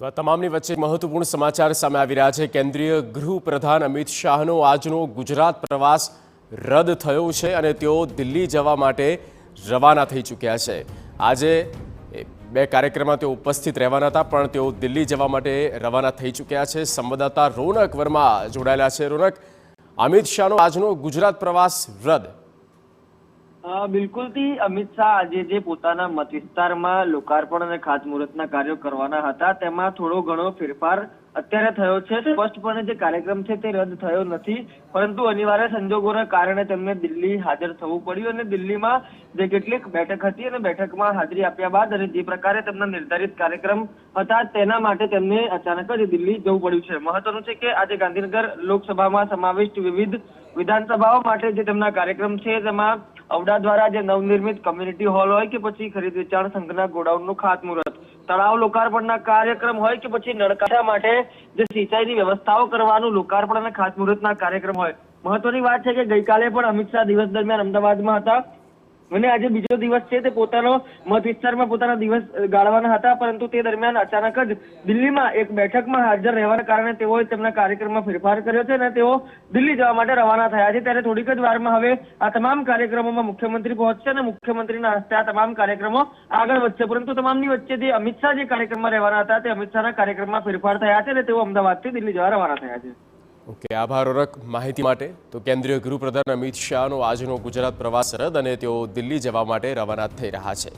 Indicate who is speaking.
Speaker 1: તો આ તમામની વચ્ચે મહત્વપૂર્ણ સમાચાર સામે આવી રહ્યા છે। કેન્દ્રીય ગૃહપ્રધાન અમિત શાહનો આજનો ગુજરાત પ્રવાસ રદ થયો છે અને તેઓ દિલ્હી જવા માટે રવાના થઈ ચૂક્યા છે। આજે બે કાર્યક્રમમાં તેઓ ઉપસ્થિત રહેવાના હતા, પણ તેઓ દિલ્હી જવા માટે રવાના થઈ ચૂક્યા છે। સંવાદદાતા રોનક વર્મા જોડાયેલા છે। રોનક, અમિત શાહનો આજનો ગુજરાત પ્રવાસ રદ।
Speaker 2: બિલકુલ થી અમિત શાહ આજે જે પોતાના મત વિસ્તારમાં લોકાર્પણ અને ખાતમુહૂર્તના કાર્યો કરવાના હતા તેમાં થોડો ઘણો ફેરફાર અત્યારે થયો છે। સ્પષ્ટપણે જે કાર્યક્રમ છે તે રદ થયો નથી, પરંતુ અનિવાર્ય સંજોગોના કારણે તેમને દિલ્હી હાજર થવું પડ્યું અને દિલ્હીમાં જે કેટલીક બેઠક હતી અને બેઠકમાં હાજરી આપ્યા બાદ અને જે પ્રકારે તેમના નિર્ધારિત કાર્યક્રમ હતા તેના માટે તેમને અચાનક જ દિલ્હી જવું પડ્યું છે। મહત્વનું છે કે આજે ગાંધીનગર લોકસભામાં સમાવિષ્ટ વિવિધ વિધાનસભાઓ માટે જે તેમના કાર્યક્રમ છે તેમાં અવડા દ્વારા જે નવનિર્મિત કમ્યુનિટી હોલ હોય કે પછી ખરીદ વેચાણ સંઘના ગોડાઉનનું ખાતમુહૂર્ત, તળાવ લોકાર્પણના કાર્યક્રમ હોય કે પછી નળકાંઠા માટે જે સિંચાઈની વ્યવસ્થાઓ કરવાનું લોકાર્પણ અને ખાતમુહૂર્તના કાર્યક્રમ હોય। મહત્વની વાત છે કે ગઈકાલે પણ અમિત શાહ દિવસ દરમિયાન અમદાવાદમાં હતા અને આજે બીજો દિવસ છે તે પોતાનો મત વિસ્તારમાં પોતાના દિવસ ગાળવાના હતા, પરંતુ તે દરમિયાન અચાનક જ દિલ્હીમાં એક બેઠકમાં હાજર રહેવાના કારણે તેઓએ તેમના કાર્યક્રમમાં ફેરફાર કર્યો છે અને તેઓ દિલ્હી જવા માટે રવાના થયા છે। ત્યારે થોડીક જ વારમાં હવે આ તમામ કાર્યક્રમોમાં મુખ્યમંત્રી પહોંચશે અને મુખ્યમંત્રીના હસ્તે આ તમામ કાર્યક્રમો આગળ વધશે, પરંતુ તમામની વચ્ચે જે અમિત શાહ જે કાર્યક્રમમાં રહેવાના હતા તે અમિત શાહના કાર્યક્રમમાં ફેરફાર થયા છે અને તેઓ અમદાવાદથી દિલ્હી જવા રવાના થયા છે।
Speaker 1: ઓકે, આભાર રોનક માહિતી માટે। તો કેન્દ્રીય ગૃહપ્રધાન અમિત શાહનો આજનો ગુજરાત પ્રવાસ રદ અને તેઓ દિલ્હી જવા માટે રવાના થઈ રહ્યા છે।